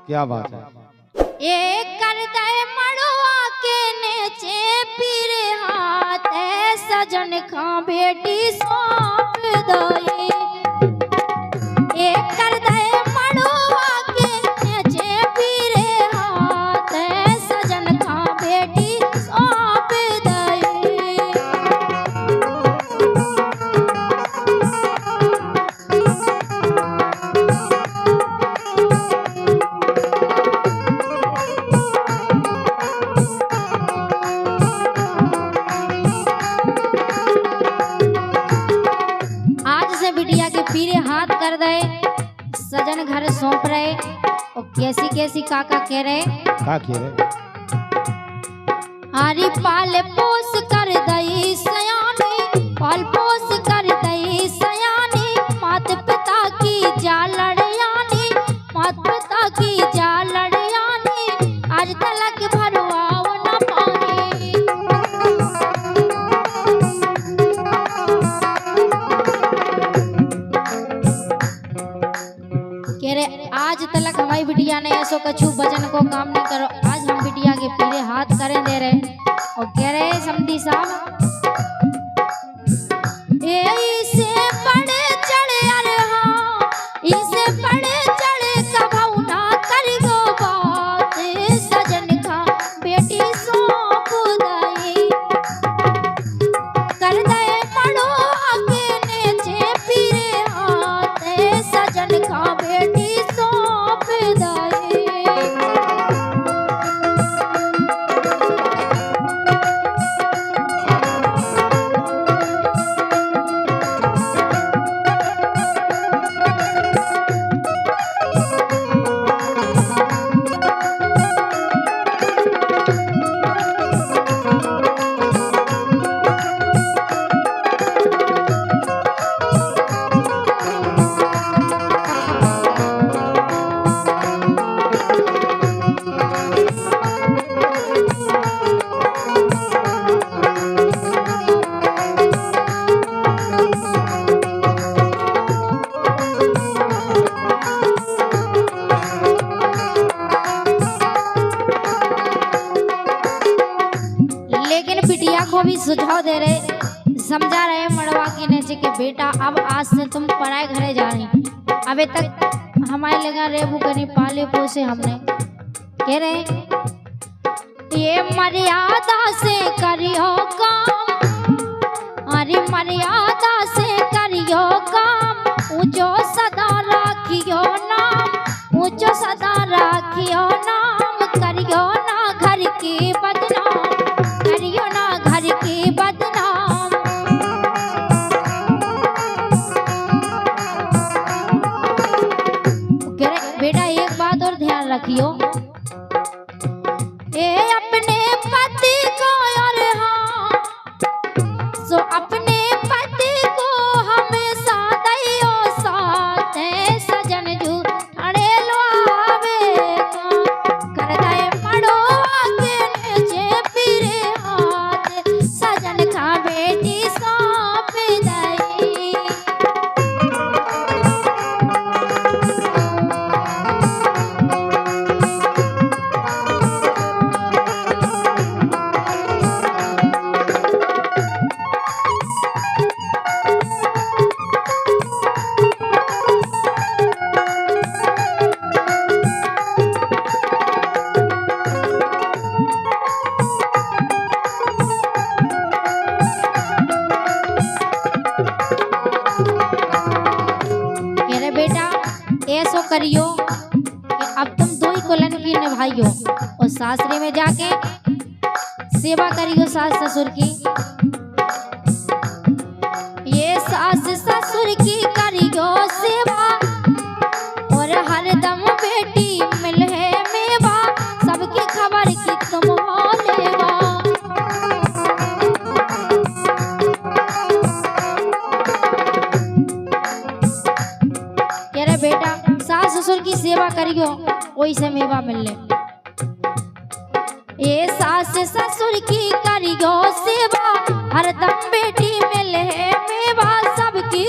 क्या बात है। एक कर दे मड़ुआ के नीचे पीर हाथ सजन खा बेटी सौंप दई। एक कर दे मड़ुआ के नीचे पीर हाथ सजन खा बेटी सौंप दई। बिटिया के पीरे हाथ कर दे सजन घर सौंप रहे और कैसी कैसी काका कह रहे हरी पाल पोस कर दई सयानी पाल पोस कर दई सयानी मात पिता की जा लड़यानी मात पिता की जा लड़यानी आज तलक भरवाओ न पानी। आज तलक हमारी बिटिया ने ऐसो कछु भजन को काम नहीं करो। आज हम बिटिया के पीरे हाथ करें दे रहे और कह रहे समधी साहब इसे पड़े चढ़े अरे हाँ इसे पड़े चढ़े कभाऊ ना करियो बात सजन खा बेटी सौंप दई। कर दे मड़ो आगे नीचे पीरे हाथ सजन खा बेटी को भी सुझाव दे रहे समझा रहे मड़वा के नीचे के बेटा अब आज से तुम पराए घरे जा रही। अबे तक हमारे लगा रेबू करी पाले पोसे हमने कह रहे ये मर्यादा से करियो काम अरे मर्यादा से करियो काम ऊंचो सदा राखियो नाम ऊंचो सदा राखियो नाम करियो ना घर की बदनाम करियो ना घर की बदनाम। बेटा एक बात और ध्यान रखियो ए अपने पति को और हाँ सो अपने पति को हमेशा दैयो साथ सजन जू अड़े लो आवे कर दे पड़ो आगे नीचे पीरे हाथ सजन खा बेटी सौंप दई। ऐसो करियो कि अब तुम दो ही कुलन की निभाइयो और सासरे में जाके सेवा करियो सास ससुर की। ये सास ससुर की करियो सेवा और हरदम बेटी मिले मेवा सबकी खबर की तुम हो लेवा। कह रहे बेटा सास ससुर की सेवा करियो वही से मेवा मिलने। ये सास ससुर की करियो सेवा हरदम बेटी मिले मेवा सबकी